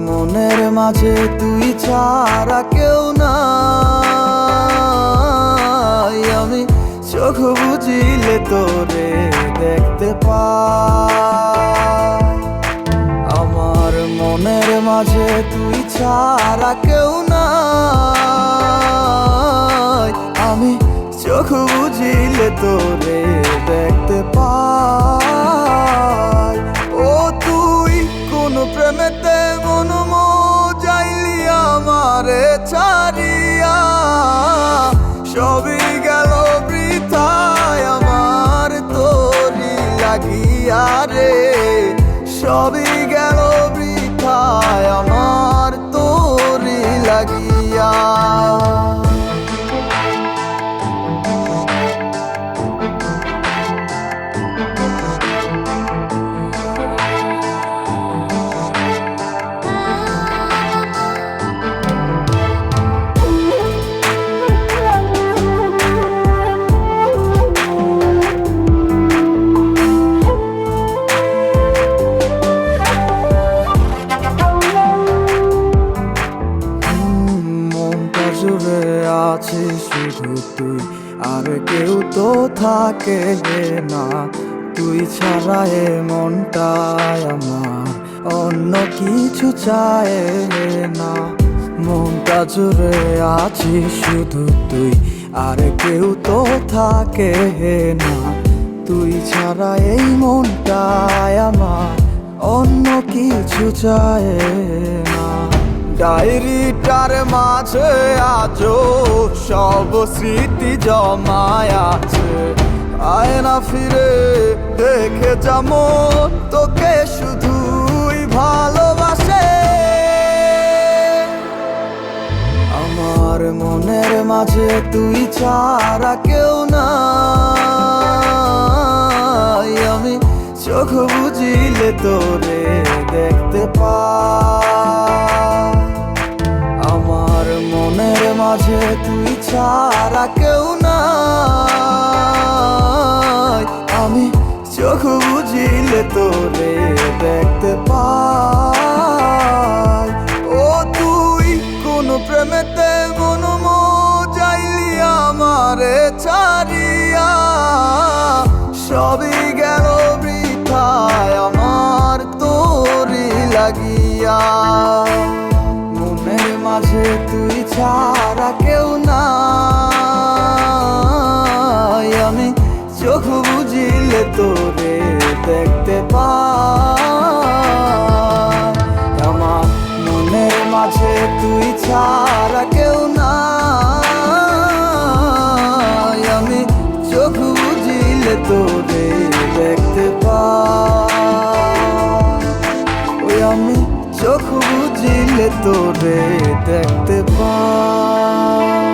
মনের মাঝে তুই ছাড়া কেউ নাই। আমি চোখ বুঝিলে তোরে দেখতে পাই। আমার মনের মাঝে তুই ছাড়া কেউ নাই। আমি চোখ বুঝিলে তোরে দেখতে পাই। ও তুই কোন প্রেমেতে মন যাইলি আমারে ছাড়িয়া, সবই গেল বৃথায় আমার তোরি লাগিয়া রে। সবই গেল বৃথায় আমার তোরি লাগিয়া। জুড়ে আছিস শুধু তুই, আর কেউ তো থাকে না। তুই ছাড়া এ মনটায় আমার অন্য কিছু চায় না। মনটা জুড়ে আছিস শুধু তুই, আর কেউ তো থাকে না। তুই ছাড়া এই মনটায় আমার অন্য কিছু চায় না। ডায়েরিটার মাঝে আজও সব স্মৃতি জমায় আছে। আয়না ফিরে দেখে যেমন তোকে শুধুই ভালোবাসে। আমার মনের মাঝে তুই ছাড়া কেউ নাই। আমি চোখ বুঝিলে তোরে দেখতে পাই। আমার মনের মাঝে তুই ছাড়া কেউ নাই। আমি চোখ বুঝিলে তোরে দেখতে পাই। ও তুই কোন প্রেমেতে মন যাইলি আমারে ছাড়িয়া, সবই গেল বৃথায় আমার তোরি লাগিয়া। মনের মাঝে তুই ছাড়া কেউ নাই। আমি চোখ বুঝিলে তোরে দেখতে পাই। আমার মনের মাঝে তুই ছাড়া কেউ নাই। আমি চোখ বুঝিলে তোরে দেখতে পাই। ওই আমি চোখ বুঝিলে তোরে দেখতে পাই।